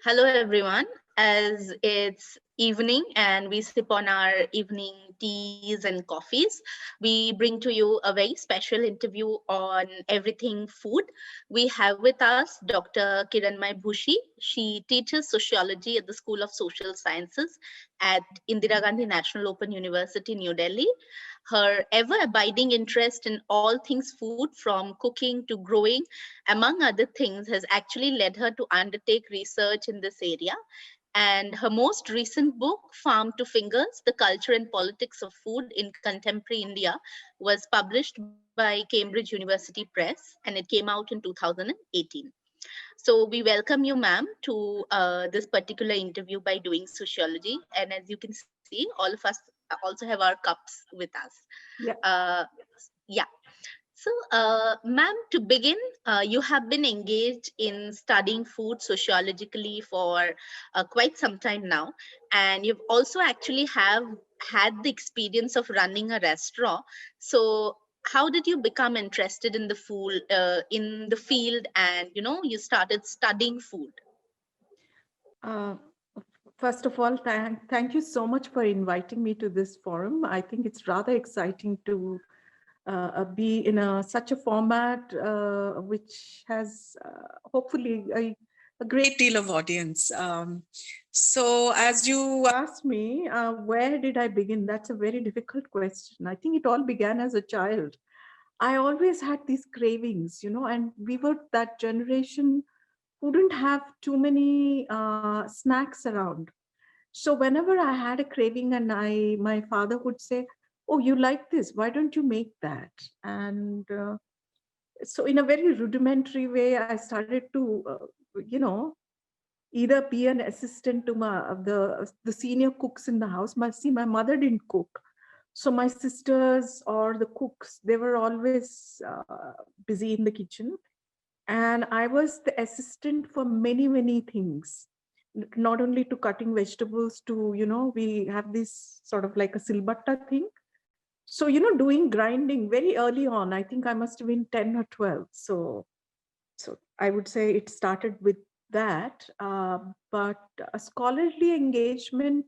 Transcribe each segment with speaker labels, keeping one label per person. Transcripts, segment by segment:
Speaker 1: Hello, everyone. As it's evening and we sip on our evening teas and coffees, we bring to you a very special interview on everything food. We have with us Dr. Kiranmayi Bhushi. She teaches sociology at the School of Social Sciences at Indira Gandhi National Open University, New Delhi. Her ever abiding interest in all things food, from cooking to growing, among other things, has actually led her to undertake research in this area. And her most recent book, Farm to Fingers: The Culture and Politics of Food in Contemporary India, was published by Cambridge University Press, and it came out in 2018. So we welcome you, ma'am, to this particular interview by Doing Sociology. And as you can see, all of us also have our cups with us.
Speaker 2: Yeah.
Speaker 1: Uh, yeah. So, ma'am, to begin, you have been engaged in studying food sociologically for quite some time now, and you've also actually have had the experience of running a restaurant. So, how did you become interested in the field, and you started studying food?
Speaker 2: Uh, First of all, thank you so much for inviting me to this forum. I think it's rather exciting to be in such a format which has hopefully a great deal of audience. So, as you asked me, where did I begin? That's a very difficult question. I think it all began as a child. I always had these cravings, and we were that generation who didn't have too many snacks around. So whenever I had a craving, and my father would say, "Oh, you like this? Why don't you make that?" And so, in a very rudimentary way, I started to, either be an assistant to the senior cooks in the house. My mother didn't cook, so my sisters or the cooks, they were always busy in the kitchen, and I was the assistant for many things. Not only to cutting vegetables, to, we have this sort of like a silbatta thing. So, doing grinding very early on. I think I must have been 10 or 12. So I would say it started with that. But a scholarly engagement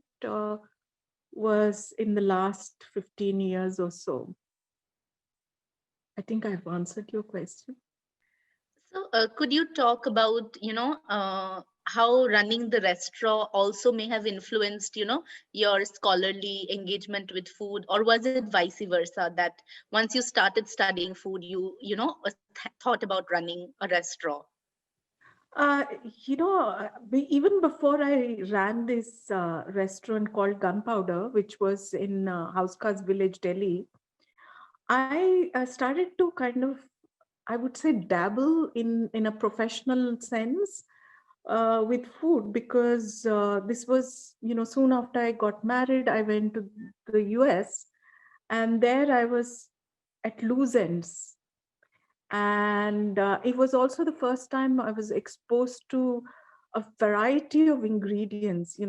Speaker 2: was in the last 15 years or so. I think I've answered your question.
Speaker 1: So, could you talk about, how running the restaurant also may have influenced, your scholarly engagement with food, or was it vice versa that once you started studying food, thought about running a restaurant?
Speaker 2: Uh, Even before I ran this restaurant called Gunpowder, which was in Housecars Village, Delhi, I started to kind of, I would say, dabble in a professional sense with food, because this was, soon after I got married, I went to the US, and there I was at loose ends. And it was also the first time I was exposed to a variety of ingredients.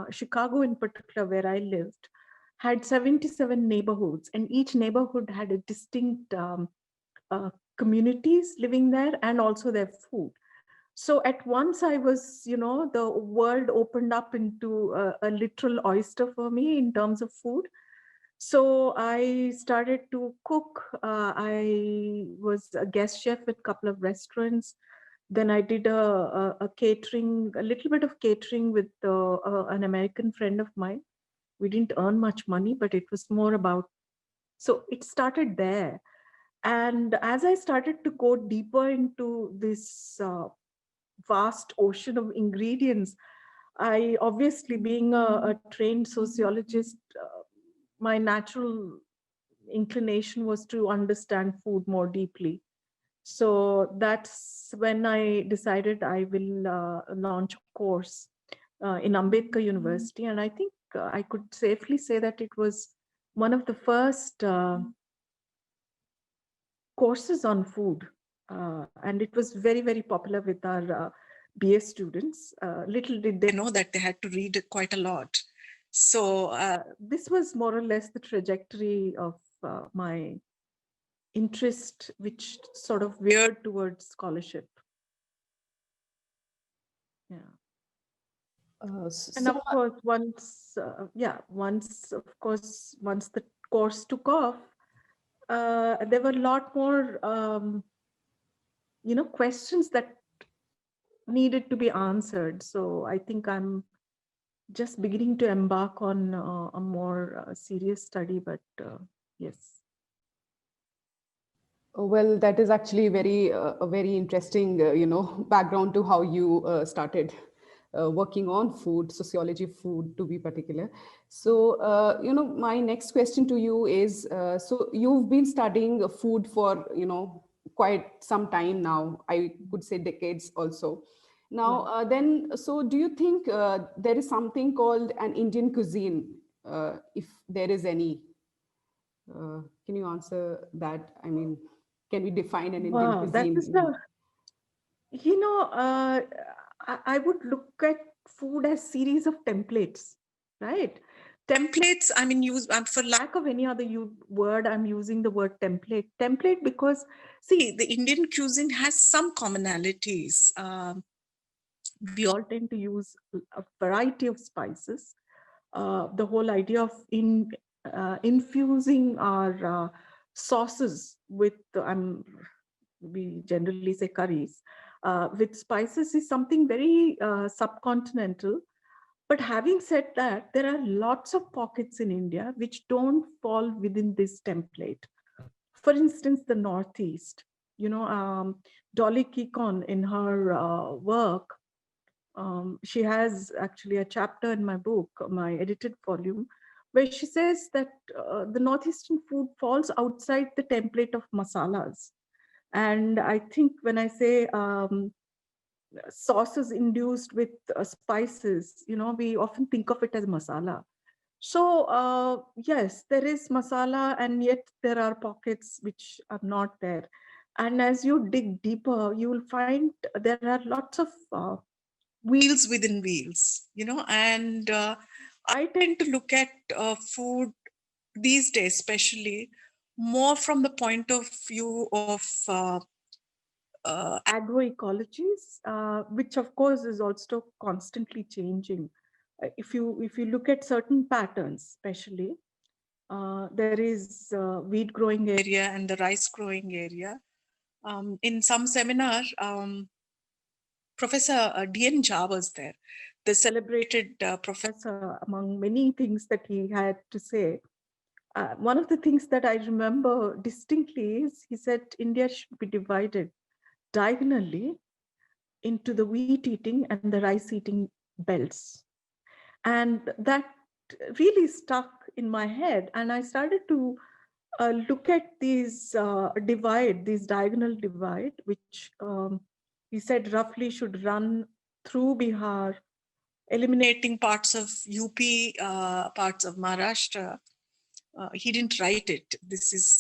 Speaker 2: Chicago in particular, where I lived, had 77 neighborhoods, and each neighborhood had a distinct uh, communities living there, and also their food. So at once I was, the world opened up into a literal oyster for me in terms of food. So I started to cook. I was a guest chef at a couple of restaurants. Then I did a catering, a little bit of catering with an American friend of mine. We didn't earn much money, but it was more about, so it started there. And as I started to go deeper into this vast ocean of ingredients, I obviously, being a trained sociologist, my natural inclination was to understand food more deeply. So that's when I decided I will launch a course in Ambedkar University. And I think I could safely say that it was one of the first courses on food. And it was very popular with our BA students. Little did they know that they had to read quite a lot. So this was more or less the trajectory of my interest, which sort of veered towards scholarship. Yeah. And of course, once the course took off, there were a lot more, questions that needed to be answered. So I think I'm just beginning to embark on a more serious study, but yes.
Speaker 3: Well, that is actually a very interesting, background to how you started working on food, sociology of food to be particular. So, my next question to you is, so you've been studying food for, quite some time now. I could say decades also. Now,
Speaker 2: Yeah.
Speaker 3: so do you think there is something called an Indian cuisine, if there is any? Can you answer that? I mean, can we define an Indian
Speaker 2: Wow, that is
Speaker 3: cuisine?
Speaker 2: the, you know, I would look at food as series of templates, right? Templates, I mean, use for lack of any other word, I'm using the word template. Template because, see, the Indian cuisine has some commonalities. We all tend to use a variety of spices. The whole idea of infusing our sauces with, we generally say curries, with spices is something very subcontinental. But having said that, there are lots of pockets in India which don't fall within this template. For instance, the Northeast. Dolly Kikon in her work, she has actually a chapter in my book, my edited volume, where she says that the Northeastern food falls outside the template of masalas. And I think when I say sauces induced with spices, we often think of it as masala. So, yes, there is masala, and yet there are pockets which are not there. And as you dig deeper, you will find there are lots of wheels within wheels, and I tend to look at food these days, especially more from the point of view of agroecologies, which of course is also constantly changing. If you look at certain patterns, especially there is wheat growing area and the rice growing area. In some seminar, Professor D.N. Jha was there, the celebrated professor. Among many things that he had to say, one of the things that I remember distinctly is he said India should be divided diagonally into the wheat eating and the rice eating belts. And that really stuck in my head. And I started to look at these diagonal divide, which he said roughly should run through Bihar, eliminating parts of UP, parts of Maharashtra. He didn't write it.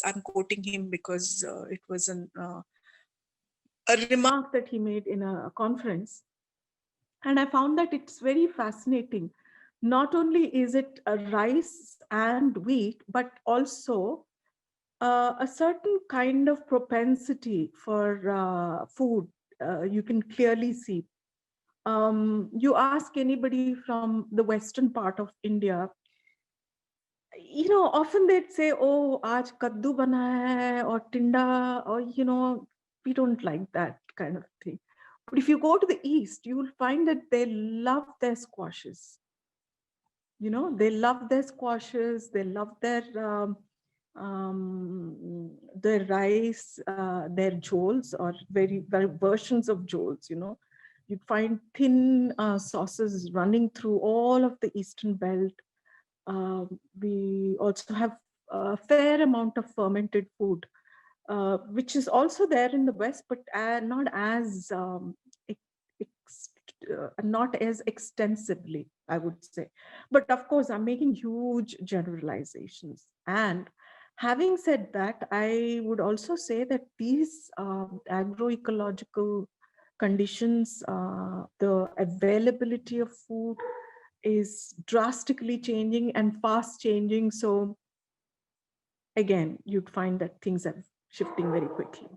Speaker 2: I'm quoting him because it was a remark that he made in a conference. And I found that it's very fascinating. Not only is it a rice and wheat, but also a certain kind of propensity for food. You can clearly see. You ask anybody from the western part of India, often they'd say, "Oh, aaj kaddu bana hai," or tinda, or we don't like that kind of thing. But if you go to the east, you will find that they love their squashes. They love their squashes. They love their rice, their jhols, or very versions of jhols. You'd find thin sauces running through all of the eastern belt. We also have a fair amount of fermented food, which is also there in the West, but not as not as extensively, I would say. But of course, I'm making huge generalizations. And having said that, I would also say that these agroecological conditions, the availability of food is drastically changing and fast changing. So again, you'd find that things are shifting very quickly.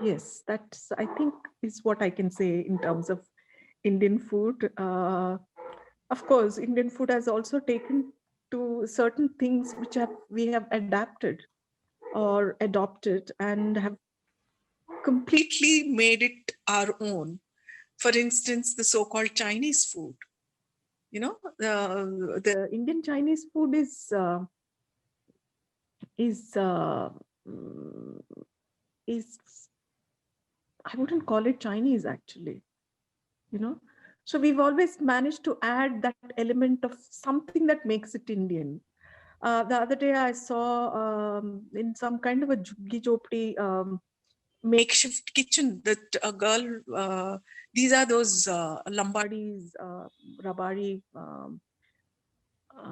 Speaker 2: Yes, that's, I think, is what I can say in terms of Indian food. Of course, Indian food has also taken to certain things which we have adapted or adopted and have completely made it our own. For instance, the so-called Chinese food. You know, the Indian Chinese food is mm, is I wouldn't call it Chinese actually. You know, so we've always managed to add that element of something that makes it Indian. The other day I saw in some kind of a juggi jopdi makeshift kitchen that a girl, these are those Lambadis, Rabari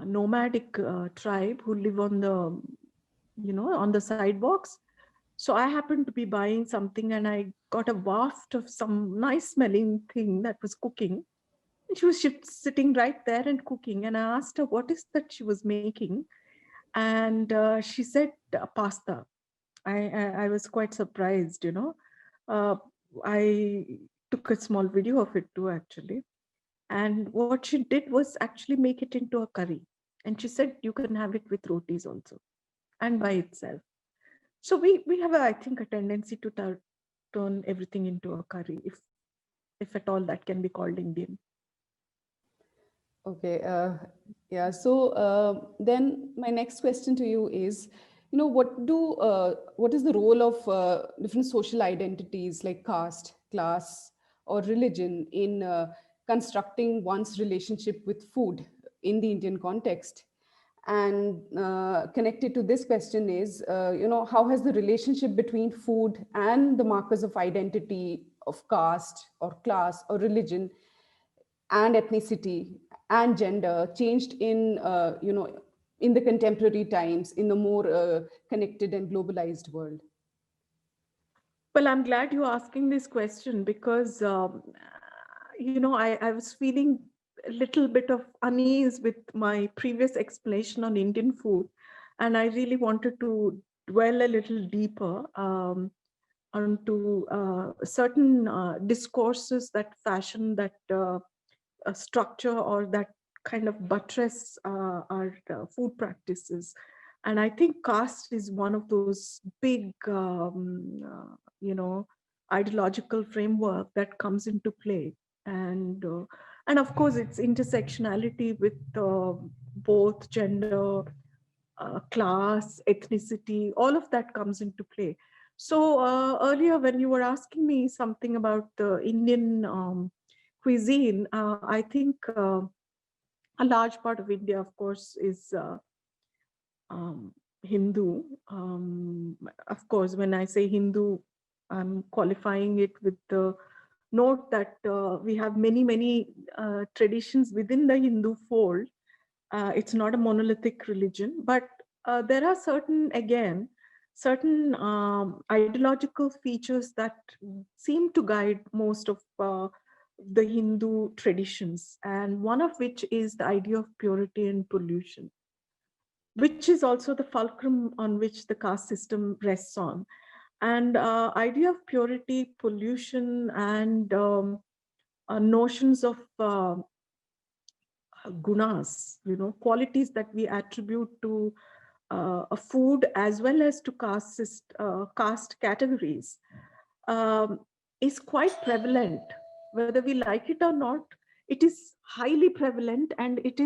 Speaker 2: nomadic tribe who live on the, on the sidewalks. So I happened to be buying something and I got a waft of some nice smelling thing that was cooking. And she was sitting right there and cooking. And I asked her what is that she was making. And she said pasta. I was quite surprised, I took a small video of it too, actually. And what she did was actually make it into a curry. And she said you can have it with rotis also and by itself. So we have, I think, a tendency to turn everything into a curry, if at all that can be called Indian.
Speaker 3: Okay. Yeah. So then my next question to you is, what is the role of different social identities like caste, class, or religion in constructing one's relationship with food in the Indian context? And connected to this question is, how has the relationship between food and the markers of identity of caste or class or religion and ethnicity and gender changed in in the contemporary times in the more connected and globalized world?
Speaker 2: Well, I'm glad you're asking this question because, I was feeling a little bit of unease with my previous explanation on Indian food. And I really wanted to dwell a little deeper onto certain discourses that fashion that structure or that kind of buttress our food practices. And I think caste is one of those big, ideological framework that comes into play. And of course, it's intersectionality with both gender, class, ethnicity, all of that comes into play. So earlier, when you were asking me something about the Indian cuisine, I think a large part of India, of course, is um, Hindu. Of course, when I say Hindu, I'm qualifying it with the note that we have many, many traditions within the Hindu fold. It's not a monolithic religion, but there are certain ideological features that seem to guide most of the Hindu traditions, and one of which is the idea of purity and pollution, which is also the fulcrum on which the caste system rests on. And idea of purity, pollution, and notions of gunas, qualities that we attribute to a food as well as to caste categories, um, is quite prevalent. Whether we like it or not, it is highly prevalent, and it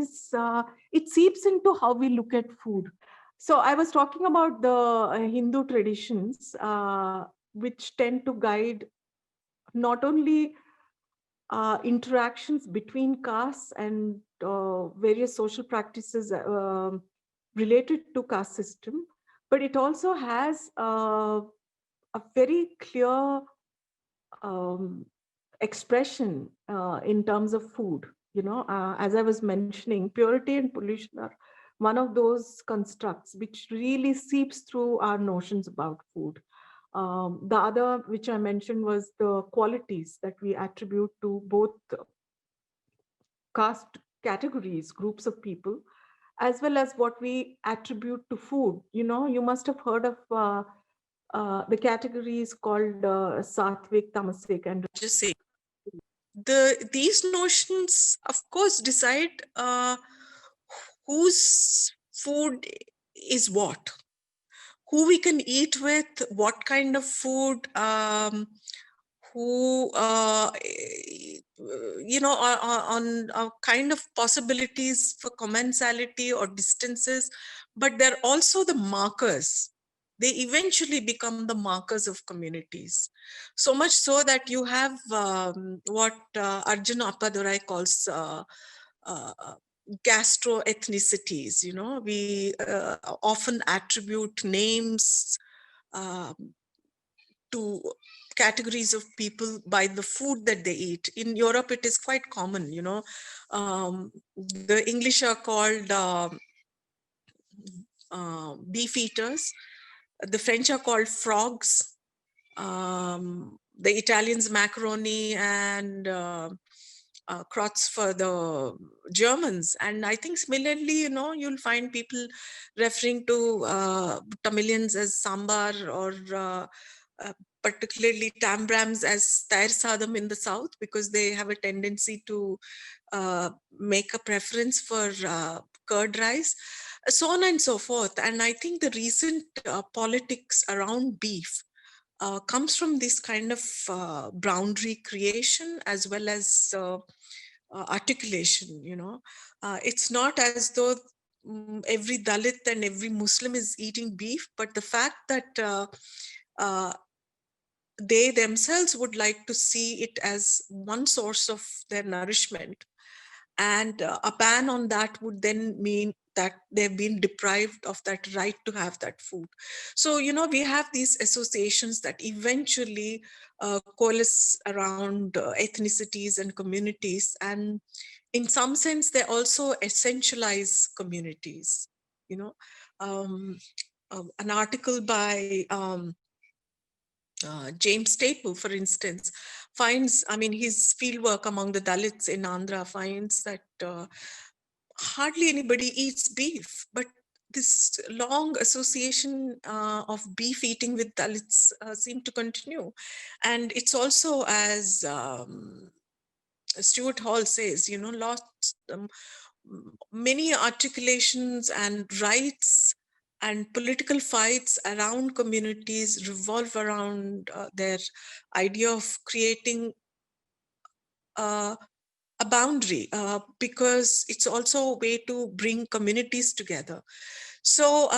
Speaker 2: seeps into how we look at food. So I was talking about the Hindu traditions, which tend to guide not only interactions between castes and various social practices related to caste system, but it also has a very clear um, expression in terms of food. As I was mentioning, purity and pollution are one of those constructs which really seeps through our notions about food. The other, which I mentioned, was the qualities that we attribute to both caste categories, groups of people, as well as what we attribute to food. You must have heard of the categories called Sattvic, Tamasic, and Rajasic.
Speaker 4: these notions, of course, decide whose food is what, who we can eat with, what kind of food, who, on kind of possibilities for commensality or distances, but they're also the markers. They eventually become the markers of communities. So much so that you have what Arjuna Appadurai calls gastroethnicities. We often attribute names to categories of people by the food that they eat. In Europe, it is quite common. The English are called beef eaters. The French are called frogs. The Italians macaroni, and crots for the Germans. And I think similarly, you'll find people referring to Tamilians as sambar, or particularly Tambrams as tair sadam in the south, because they have a tendency to make a preference for curd rice, so on and so forth. And I think the recent politics around beef comes from this kind of boundary creation as well as articulation. It's not as though every Dalit and every Muslim is eating beef, but the fact that they themselves would like to see it as one source of their nourishment, and a ban on that would then mean that they've been deprived of that right to have that food. So, we have these associations that eventually coalesce around ethnicities and communities. And in some sense, they also essentialize communities. Um, an article by James Staple, for instance, finds, his fieldwork among the Dalits in Andhra finds that hardly anybody eats beef, but this long association of beef eating with Dalits seem to continue. And it's also, as Stuart Hall says, lots, many articulations and rights and political fights around communities revolve around their idea of creating a boundary, because it's also a way to bring communities together. So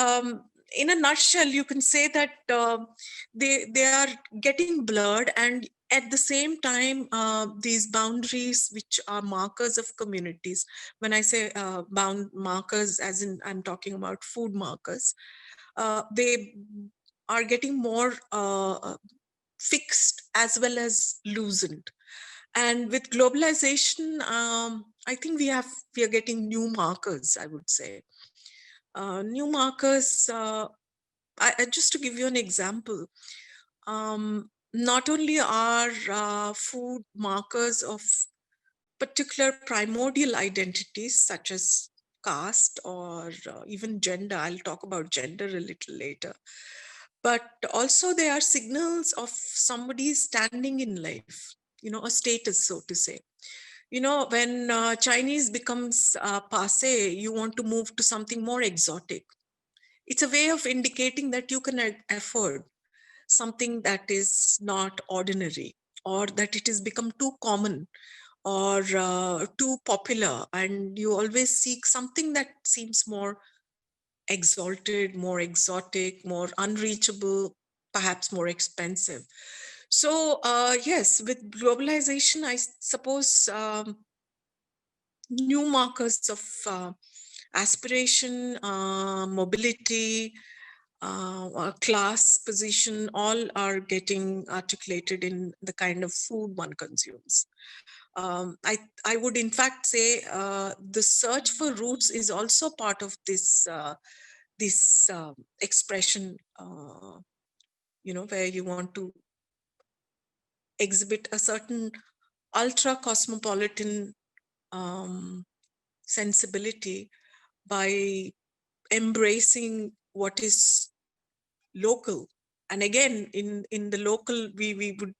Speaker 4: in a nutshell, you can say that they are getting blurred, and at the same time, these boundaries, which are markers of communities, when I say bound markers, as in I'm talking about food markers, they are getting more fixed as well as loosened. And with globalization, I think we are getting new markers, I would say. New markers, just to give you an example, not only are food markers of particular primordial identities such as caste or even gender. I'll talk about gender a little later. But also they are signals of somebody's standing in life, a status, so to say. When Chinese becomes passe, you want to move to something more exotic. It's a way of indicating that you can afford something that is not ordinary, or that it has become too common or too popular, and you always seek something that seems more exalted, more exotic, more unreachable, perhaps more expensive. So yes, with globalization, I suppose new markers of aspiration, mobility, class, position, all are getting articulated in the kind of food one consumes. I would in fact say the search for roots is also part of this expression, where you want to exhibit a certain ultra cosmopolitan sensibility by embracing what is local. And again, in the local, we would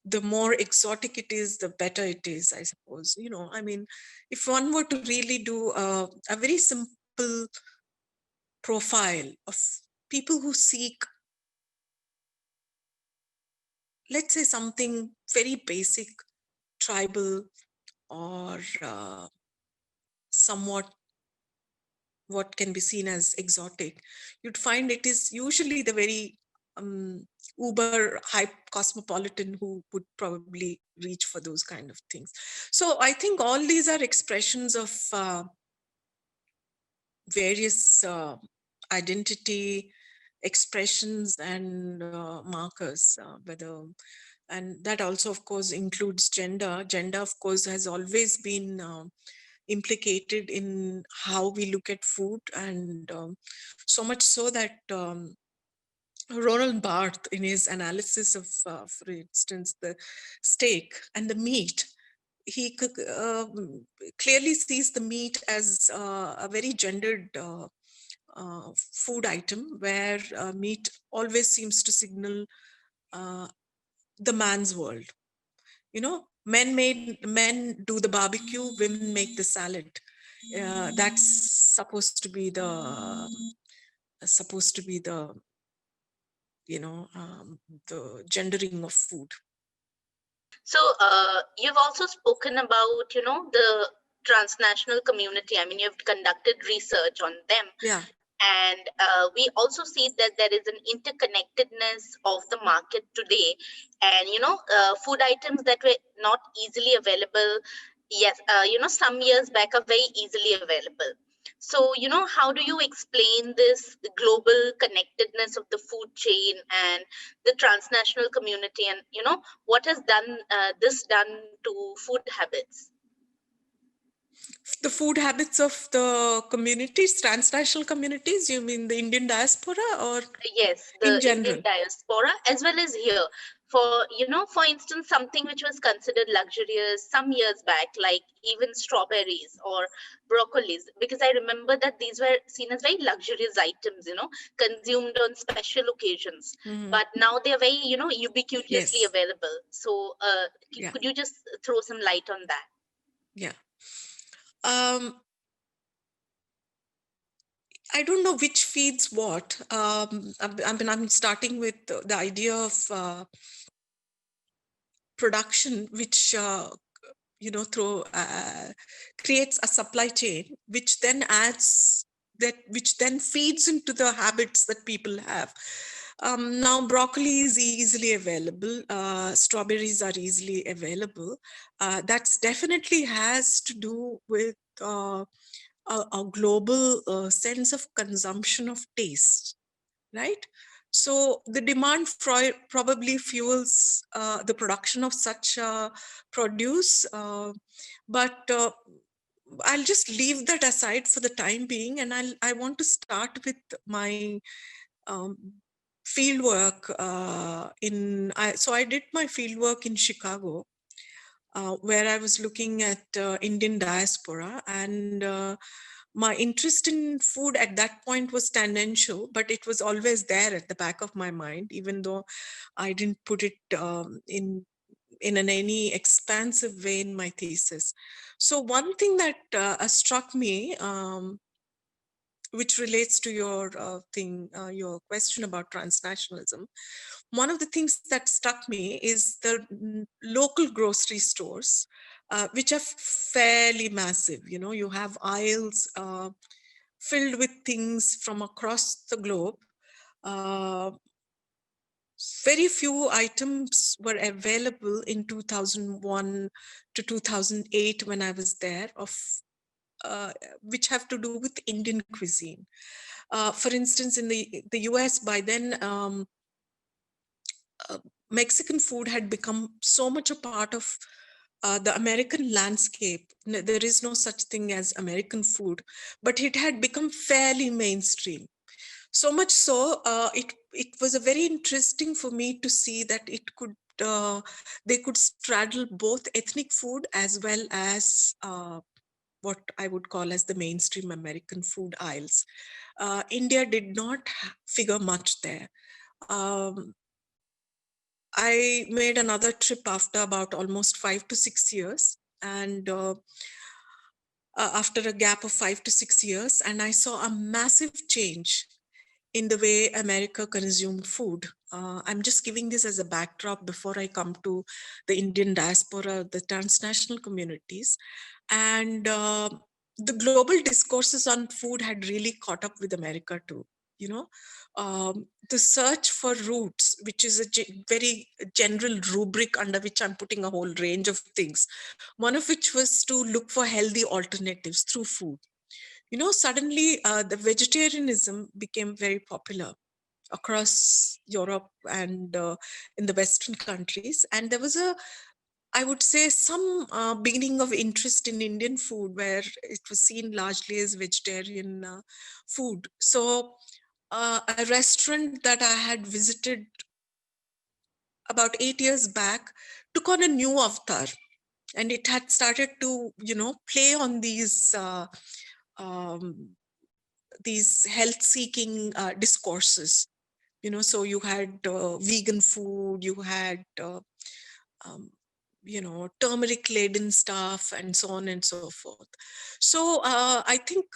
Speaker 4: the more exotic it is, the better it is, I suppose. I mean, if one were to really do a very simple profile of people who seek, let's say, something very basic, tribal, or somewhat what can be seen as exotic, you'd find it is usually the very uber hype cosmopolitan who would probably reach for those kind of things. So I think all these are expressions of various identity expressions and markers, whether, and that also of course includes gender. Gender of course has always been implicated in how we look at food, and so much so that Ronald Barthes, in his analysis of, for instance, the steak and the meat, he clearly sees the meat as a very gendered food item, where meat always seems to signal the man's world. Men do the barbecue, women make the salad. That's supposed to be the the gendering of food.
Speaker 1: So you've also spoken about, the transnational community. I mean, you've conducted research on them.
Speaker 4: Yeah.
Speaker 1: And we also see that there is an interconnectedness of the market today. And, food items that were not easily available, yes, some years back are very easily available. So, how do you explain this global connectedness of the food chain and the transnational community, and, what has this done to food habits?
Speaker 4: The food habits of the communities, transnational communities, you mean the Indian diaspora, or
Speaker 1: Yes,
Speaker 4: in
Speaker 1: the
Speaker 4: general?
Speaker 1: Indian diaspora as well as here. For instance, something which was considered luxurious some years back, like even strawberries or broccolis, because I remember that these were seen as very luxurious items, consumed on special occasions.
Speaker 4: Mm-hmm.
Speaker 1: But now they're very, ubiquitously
Speaker 4: Yes.
Speaker 1: available. So could you just throw some light on that?
Speaker 4: Yeah. I don't know which feeds what. I'm starting with the idea of production, which creates a supply chain, which then feeds into the habits that people have. Now, broccoli is easily available. Strawberries are easily available. That's definitely has to do with a global sense of consumption of taste, right? So the demand probably fuels the production of such produce, but I'll just leave that aside for the time being, and I want to start with my field work so I did my field work in Chicago, where I was looking at Indian diaspora, and my interest in food at that point was tangential, but it was always there at the back of my mind, even though I didn't put it in any expansive way in my thesis. So one thing that struck me, which relates to your question about transnationalism, one of the things that struck me is the local grocery stores, which are fairly massive. You have aisles filled with things from across the globe. Very few items were available in 2001 to 2008 when I was there, which have to do with Indian cuisine. For instance, in the US by then, Mexican food had become so much a part of the American landscape. There is no such thing as American food, but it had become fairly mainstream. So much so, it was a very interesting for me to see that they could straddle both ethnic food as well as what I would call as the mainstream American food aisles. India did not figure much there. I made another trip after about almost 5 to 6 years, and after a gap of 5 to 6 years, and I saw a massive change in the way America consumed food. I'm just giving this as a backdrop before I come to the Indian diaspora, the transnational communities. And the global discourses on food had really caught up with America too. You know, the search for roots, which is a very general rubric under which I'm putting a whole range of things, one of which was to look for healthy alternatives through food. You know, suddenly the vegetarianism became very popular across Europe and in the Western countries. And there was I would say, some beginning of interest in Indian food where it was seen largely as vegetarian food. So a restaurant that I had visited about 8 years back took on a new avatar, and it had started to, you know, play on um, these health-seeking discourses. You know, so you had vegan food, you had um, you know, turmeric laden stuff, and so on and so forth. So I think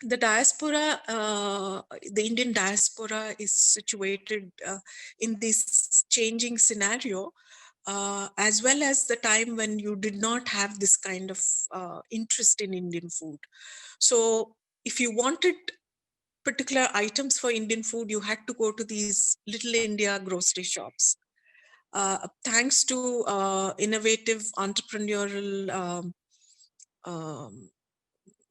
Speaker 4: the diaspora, the Indian diaspora is situated in this changing scenario, as well as the time when you did not have this kind of interest in Indian food. So if you wanted particular items for Indian food, you had to go to these Little India grocery shops. Thanks to innovative entrepreneurial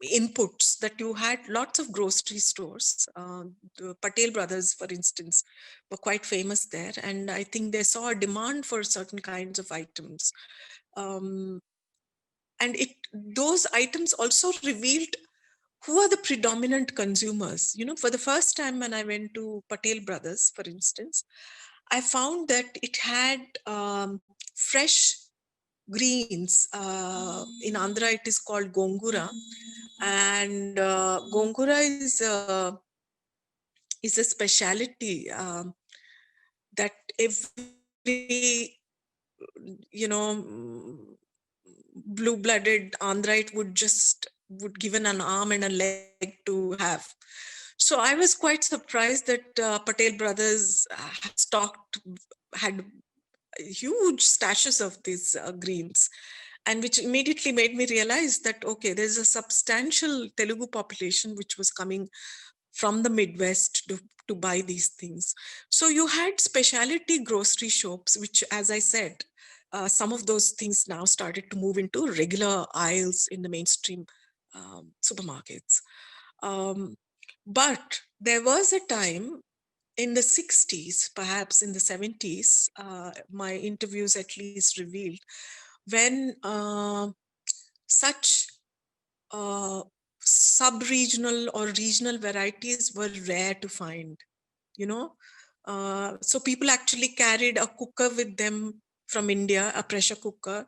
Speaker 4: inputs, that you had lots of grocery stores. The Patel brothers, for instance, were quite famous there, and I think they saw a demand for certain kinds of items. Um, and those items also revealed who are the predominant consumers. You know, for the first time when I went to Patel brothers, for instance, I found that it had fresh greens. In Andhra, it is called gongura, and gongura is a speciality that every, you know, blue-blooded Andhraite would given an arm and a leg to have. So I was quite surprised that Patel brothers had huge stashes of these greens, and which immediately made me realize that, okay, there's a substantial Telugu population which was coming from the Midwest to buy these things. So you had specialty grocery shops, which, as I said, some of those things now started to move into regular aisles in the mainstream supermarkets. Um, but there was a time in the 60s, perhaps in the 70s, my interviews at least revealed, when such sub-regional or regional varieties were rare to find, you know. So people actually carried a cooker with them from India, a pressure cooker.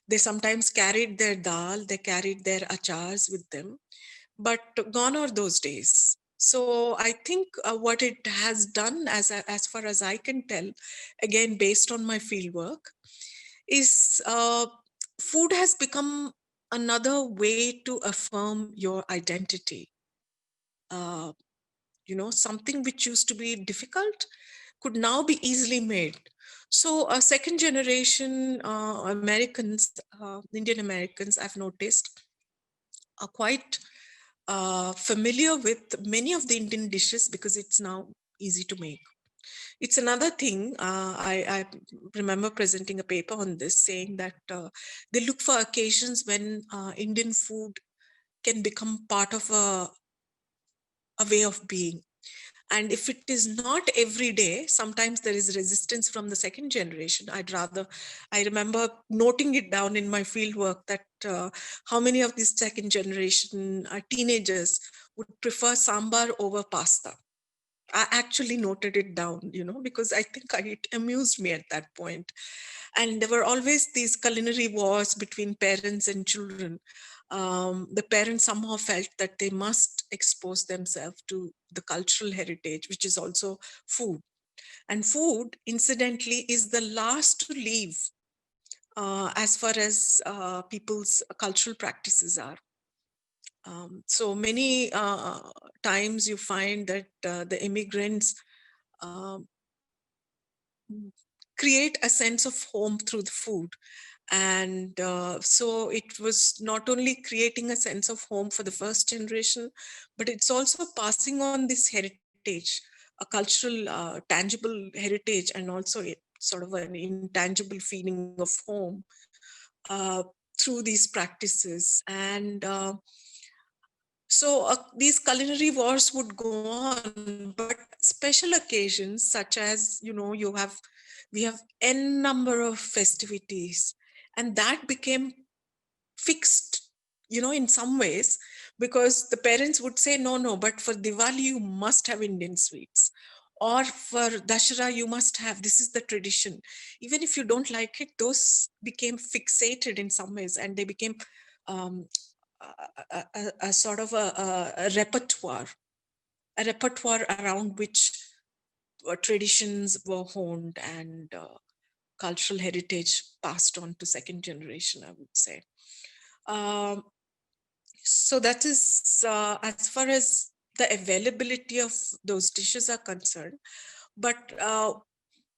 Speaker 4: They sometimes carried their dal, they carried their achars with them, but gone are those days. So I think what it has done, as far as I can tell, again based on my field work, is food has become another way to affirm your identity. Uh, you know, something which used to be difficult could now be easily made. So second generation Americans, Indian Americans, I've noticed, are quite familiar with many of the Indian dishes because it's now easy to make. It's another thing. I remember presenting a paper on this, saying that they look for occasions when Indian food can become part of a way of being. And if it is not every day, sometimes there is resistance from the second generation. I remember noting it down in my field work that how many of these second generation teenagers would prefer sambar over pasta. I actually noted it down, you know, because I think it amused me at that point. And there were always these culinary wars between parents and children. The parents somehow felt that they must expose themselves to the cultural heritage, which is also food. And food, incidentally, is the last to leave as far as people's cultural practices are. So many times you find that the immigrants um, create a sense of home through the food. And so it was not only creating a sense of home for the first generation, but it's also passing on this heritage, a cultural, tangible heritage, and also sort of an intangible feeling of home uh, through these practices. And so these culinary wars would go on, but special occasions such as, we have n number of festivities, and that became fixed, in some ways, because the parents would say, no, no, but for Diwali, you must have Indian sweets. Or for Dashera, you must have, this is the tradition. Even if you don't like it, those became fixated in some ways, and they became um, a sort of a repertoire around which traditions were honed, and cultural heritage passed on to second generation, I would say. Um, so that is as far as the availability of those dishes are concerned. But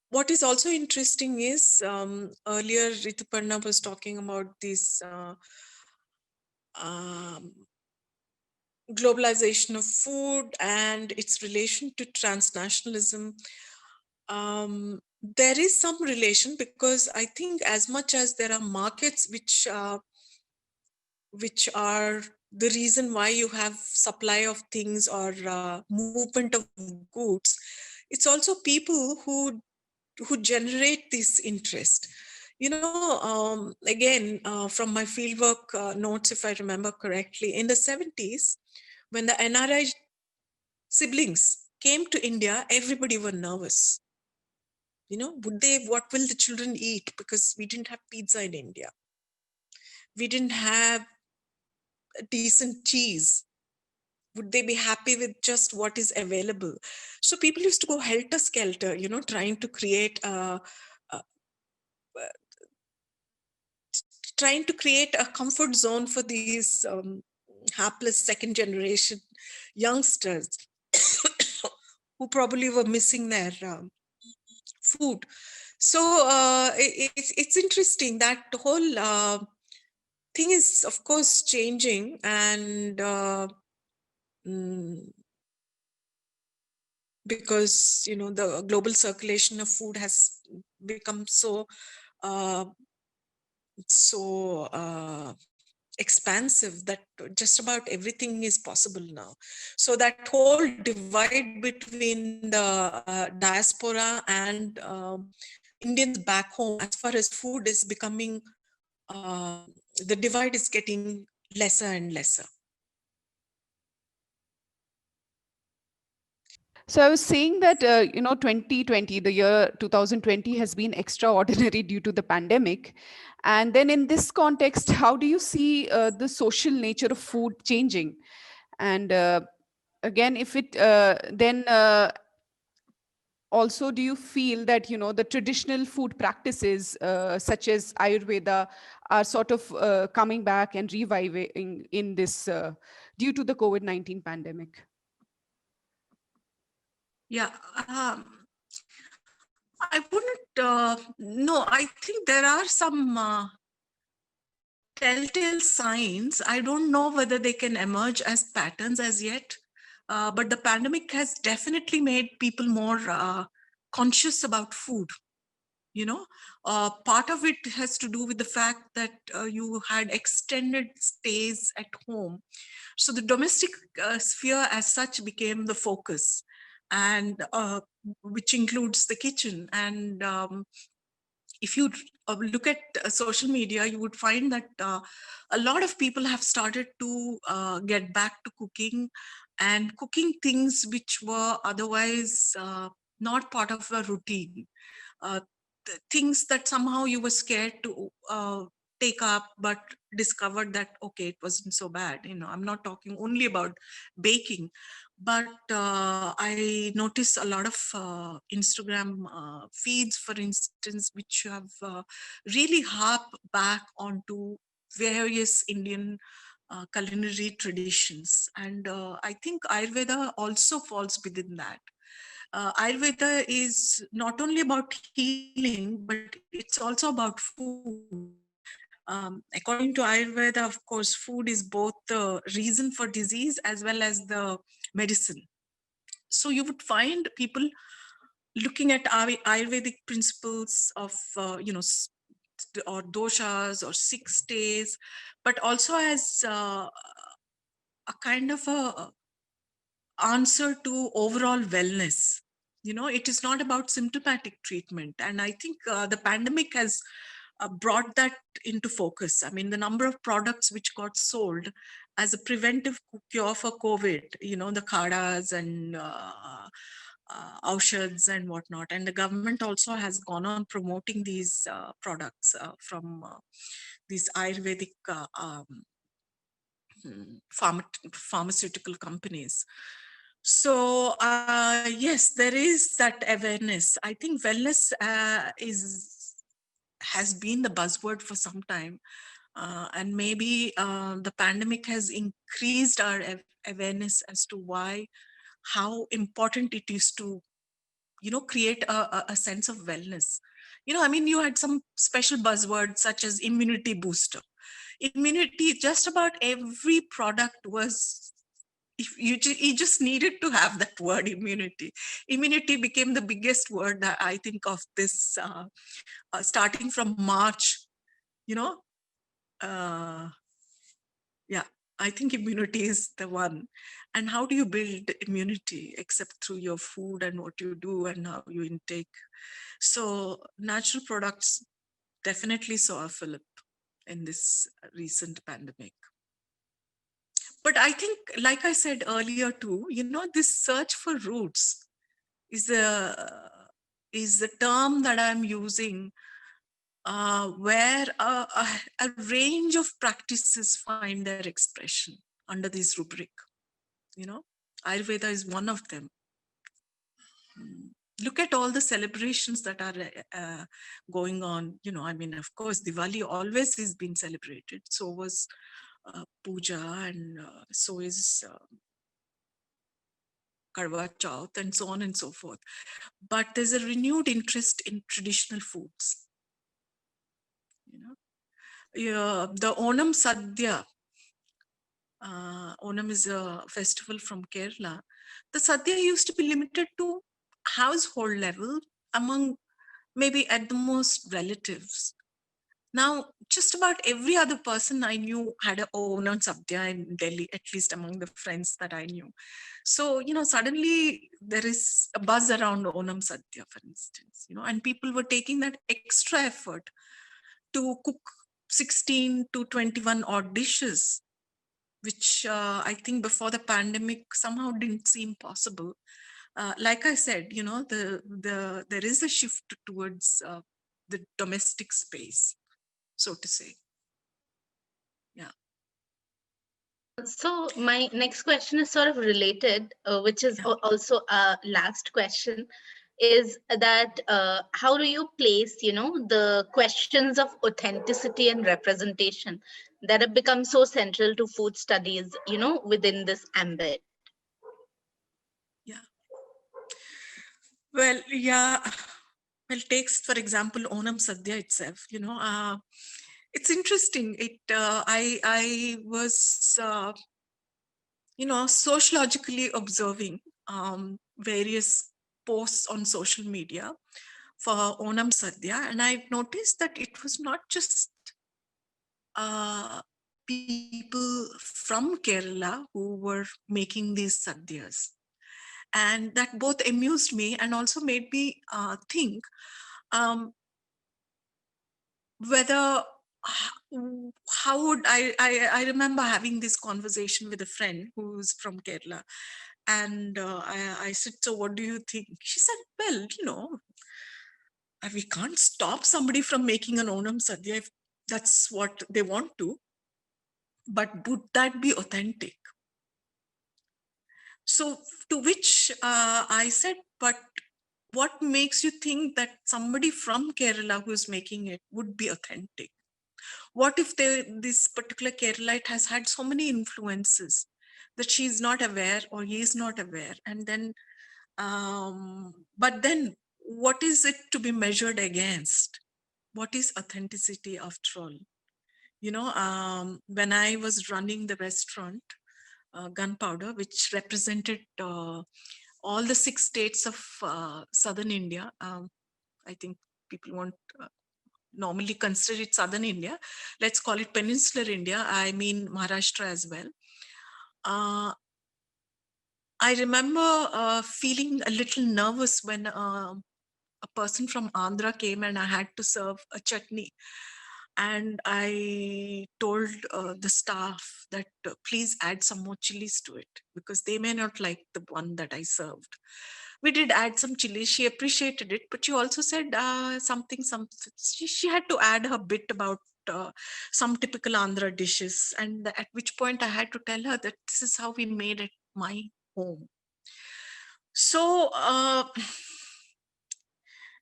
Speaker 4: what is also interesting is, earlier Rituparna was talking about this um, globalization of food and its relation to transnationalism. There is some relation, because I think as much as there are markets which are the reason why you have supply of things or movement of goods, it's also people who generate this interest. Again, from my fieldwork notes, if I remember correctly, in the 70s, when the NRI siblings came to India, everybody were nervous. What will the children eat? Because we didn't have pizza in India. We didn't have decent cheese. Would they be happy with just what is available? So people used to go helter skelter, trying to create a comfort zone for these hapless second generation youngsters who probably were missing their food. So it's interesting that the whole thing is, of course, changing, and mm, because the global circulation of food has become uh, so expansive that just about everything is possible now. So that whole divide between the diaspora and Indians back home, as far as food is becoming, the divide is getting lesser and lesser.
Speaker 3: So I was saying that 2020, the year 2020, has been extraordinary due to the pandemic. And then in this context, how do you see the social nature of food changing? And again, if it then also, do you feel that the traditional food practices such as Ayurveda are sort of coming back and reviving in this due to the COVID-19 pandemic?
Speaker 4: Yeah, I wouldn't. No, I think there are some telltale signs. I don't know whether they can emerge as patterns as yet, but the pandemic has definitely made people more conscious about food. Part of it has to do with the fact that you had extended stays at home, so the domestic sphere as such became the focus, and which includes the kitchen. And if you look at social media, you would find that a lot of people have started to get back to cooking, and cooking things which were otherwise not part of a routine. Uh, Things that somehow you were scared to take up, but discovered that, okay, it wasn't so bad. I'm not talking only about baking, But I notice a lot of Instagram feeds, for instance, which have really harp back onto various Indian culinary traditions. And I think Ayurveda also falls within that. Ayurveda is not only about healing, but it's also about food. According to Ayurveda, of course, food is both the reason for disease as well as the medicine. So you would find people looking at Ayurvedic principles of, or doshas or 6 days, but also as a kind of a answer to overall wellness. It is not about symptomatic treatment. And I think the pandemic has brought that into focus. I mean, the number of products which got sold as a preventive cure for COVID, the khadas and aushads and whatnot. And the government also has gone on promoting these products from these Ayurvedic pharmaceutical companies. So yes, there is that awareness. I think wellness has been the buzzword for some time, and maybe the pandemic has increased our awareness as to how important it is to create a sense of wellness. I mean, you had some special buzzwords such as immunity booster. Immunity, just about every product was, if you just needed to have that word immunity became the biggest word that I think of this starting from March. you know uh, yeah, I think immunity is the one. And how do you build immunity except through your food and what you do and how you intake? So natural products definitely saw a fillip in this recent pandemic. But I think, like I said earlier too, this search for roots is the term that I'm using, where a range of practices find their expression under this rubric. Ayurveda is one of them. Look at all the celebrations that are going on. I mean, of course, Diwali always has been celebrated. So was puja, and so is Karwa Chauth, and so on and so forth. But there's a renewed interest in traditional foods. The Onam Sadhya. Onam is a festival from Kerala. The Sadhya used to be limited to household level among maybe at the most relatives. Now, just about every other person I knew had a Onam Sadhya in Delhi, at least among the friends that I knew. So, suddenly there is a buzz around Onam Sadhya, for instance, and people were taking that extra effort to cook 16 to 21 odd dishes, which I think before the pandemic somehow didn't seem possible. Like I said, there is a shift towards the domestic space, so to say. Yeah.
Speaker 1: So my next question is sort of related, which is also a last question, is that how do you place, the questions of authenticity and representation that have become so central to food studies, within this ambit?
Speaker 4: Yeah. Well, yeah. Well, takes, for example, Onam Sadhya itself, it's interesting. I was, sociologically observing various posts on social media for Onam Sadhya, and I've noticed that it was not just people from Kerala who were making these sadhyas. And that both amused me and also made me think whether how would I remember having this conversation with a friend who's from Kerala, and I said, so what do you think? She said, well, we can't stop somebody from making an Onam Sadhya if that's what they want to, but would that be authentic? So to which I said, but what makes you think that somebody from Kerala who is making it would be authentic? What if this particular Keralite has had so many influences that she's not aware or he is not aware? And then, but then what is it to be measured against? What is authenticity after all? You know, when I was running the restaurant, Gunpowder, which represented all the 6 states of southern India. I think people won't normally consider it southern India. Let's call it peninsular India. I mean Maharashtra as well. I remember feeling a little nervous when a person from Andhra came and I had to serve a chutney. And I told the staff that please add some more chilies to it because they may not like the one that I served. We did add some chilies. She appreciated it, but she also said something. She had to add her bit about some typical Andhra dishes, and at which point I had to tell her that this is how we made at my home. So.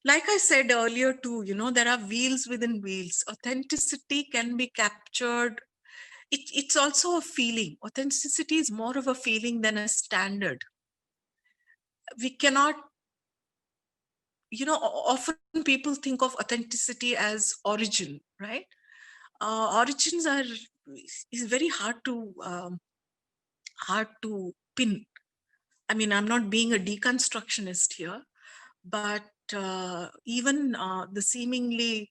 Speaker 4: Like I said earlier too, you know, there are wheels within wheels. Authenticity can be captured. It's also a feeling. Authenticity is more of a feeling than a standard. We cannot, you know, often people think of authenticity as origin, right? Origins is very hard to pin. I mean, I'm not being a deconstructionist here, but even the seemingly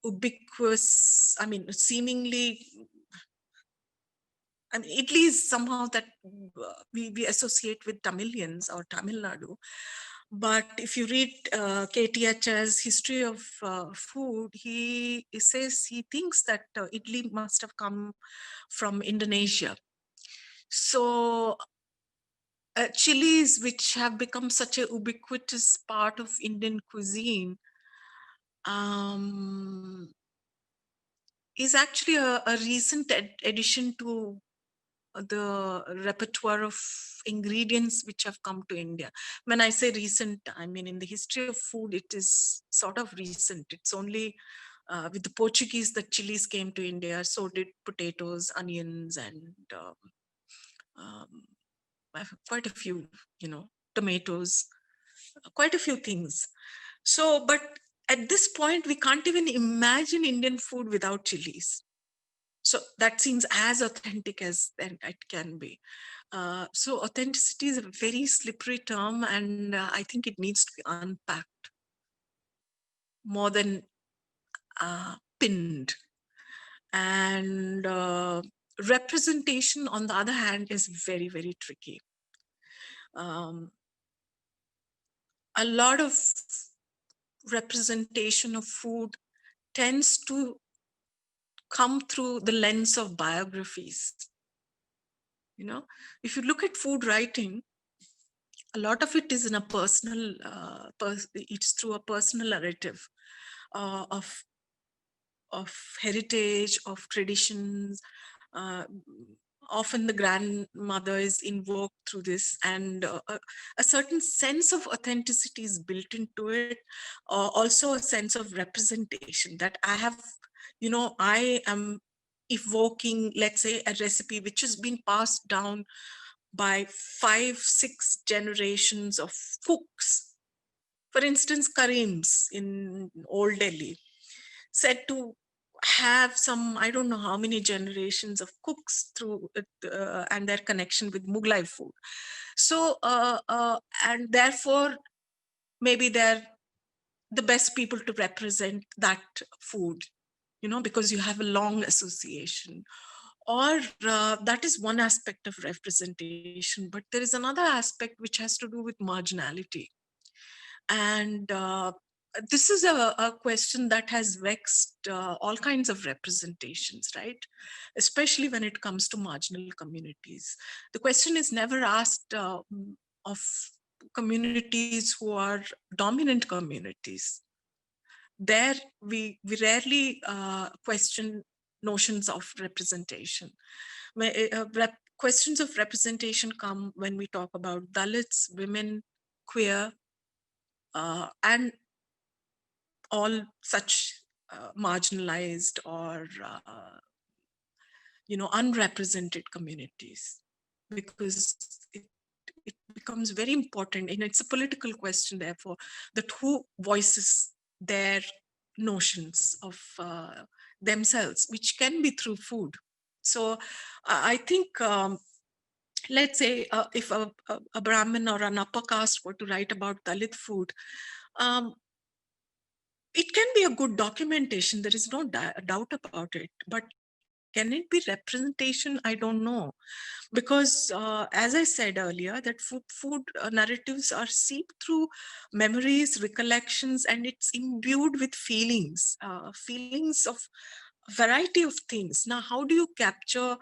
Speaker 4: ubiquitous, I mean, seemingly, I mean, Italy is somehow that we associate with Tamilians or Tamil Nadu. But if you read KTH's history of food, he says he thinks that Italy must have come from Indonesia. So chilies, which have become such a ubiquitous part of Indian cuisine, is actually a recent addition to the repertoire of ingredients which have come to India. When I say recent, I mean in the history of food, it is sort of recent. It's only with the Portuguese that chilies came to India, so did potatoes, onions, and quite a few, you know, tomatoes, quite a few things. So, but at this point, we can't even imagine Indian food without chilies. So that seems as authentic as it can be. So authenticity is a very slippery term, and I think it needs to be unpacked more than pinned. And representation, on the other hand, is very, very tricky. A lot of representation of food tends to come through the lens of biographies. You know, if you look at food writing, a lot of it is in a personal, it's through a personal narrative of heritage, of traditions. Uh, Often the grandmother is invoked through this, and a certain sense of authenticity is built into it. Also a sense of representation that I have, you know, I am evoking, let's say, a recipe which has been passed down by 5-6 generations of cooks. For instance, Karim's in Old Delhi said to have some, I don't know how many generations of cooks through it, and their connection with Mughlai food. So, and therefore, maybe they're the best people to represent that food, you know, because you have a long association. Or that is one aspect of representation, but there is another aspect which has to do with marginality. And this is a question that has vexed all kinds of representations, right? Especially when it comes to marginal communities. The question is never asked of communities who are dominant communities. There, we rarely question notions of representation. questions of representation come when we talk about Dalits, women, queer, and all such marginalized or unrepresented communities, because it becomes very important, and it's a political question, therefore, that who voices their notions of themselves, which can be through food. So I think, let's say, if a Brahmin or an upper caste were to write about Dalit food, um, it can be a good documentation. There is no doubt about it. But can it be representation? I don't know. Because as I said earlier, that food narratives are seeped through memories, recollections, and it's imbued with feelings of a variety of things. Now, how do you capture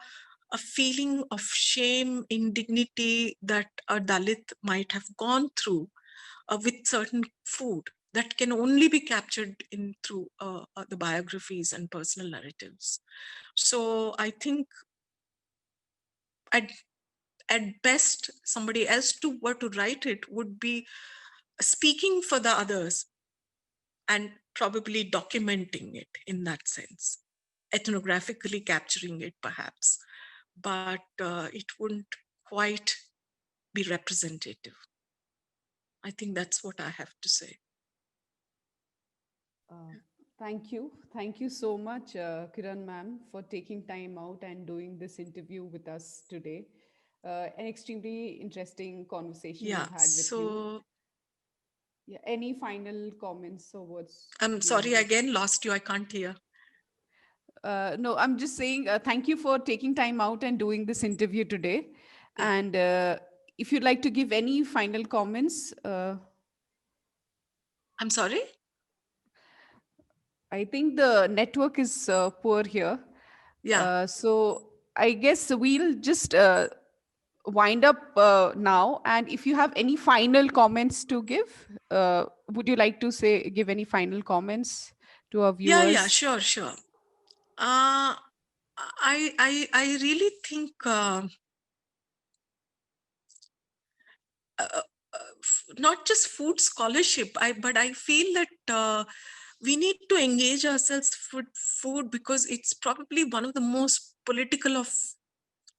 Speaker 4: a feeling of shame, indignity that a Dalit might have gone through with certain food? That can only be captured in through the biographies and personal narratives. So I think at best, somebody else to were to write it would be speaking for the others and probably documenting it in that sense, ethnographically capturing it perhaps, but it wouldn't quite be representative. I think that's what I have to say.
Speaker 3: Thank you. Thank you so much, Kiran ma'am, for taking time out and doing this interview with us today. An extremely interesting conversation
Speaker 4: Yeah,
Speaker 3: we've had with you.
Speaker 4: so
Speaker 3: Yeah, any final comments or words?
Speaker 4: I'm
Speaker 3: you
Speaker 4: sorry, I
Speaker 3: want to-
Speaker 4: again lost you. I can't hear.
Speaker 3: No, I'm just saying thank you for taking time out and doing this interview today.
Speaker 4: Yeah.
Speaker 3: And if you'd like to give any final comments,
Speaker 4: I'm sorry?
Speaker 3: I think the network is poor here.
Speaker 4: Yeah.
Speaker 3: So I guess we'll just wind up now. And if you have any final comments to give, would you like to give any final comments to our
Speaker 4: Yeah,
Speaker 3: viewers?
Speaker 4: sure. I really think not just food scholarship, but I feel that we need to engage ourselves with food because it's probably one of the most political of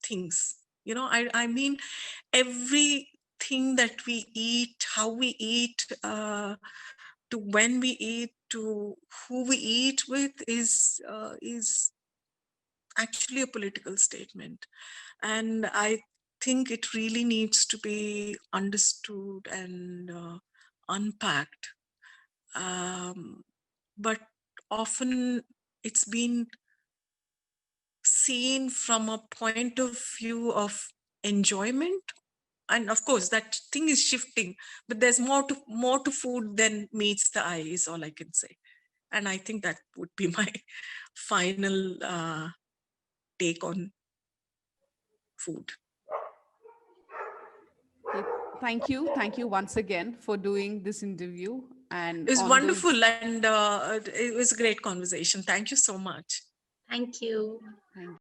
Speaker 4: things. I mean, everything that we eat, how we eat, to when we eat, to who we eat with is actually a political statement. And I think it really needs to be understood and unpacked. But often it's been seen from a point of view of enjoyment. And of course, that thing is shifting, but there's more to food than meets the eye, is all I can say. And I think that would be my final take on food.
Speaker 3: Okay, thank you once again for doing this interview and
Speaker 4: It was
Speaker 3: on this.
Speaker 4: wonderful, and it was a great conversation. Thank you so much.
Speaker 1: Thank you.
Speaker 3: Thank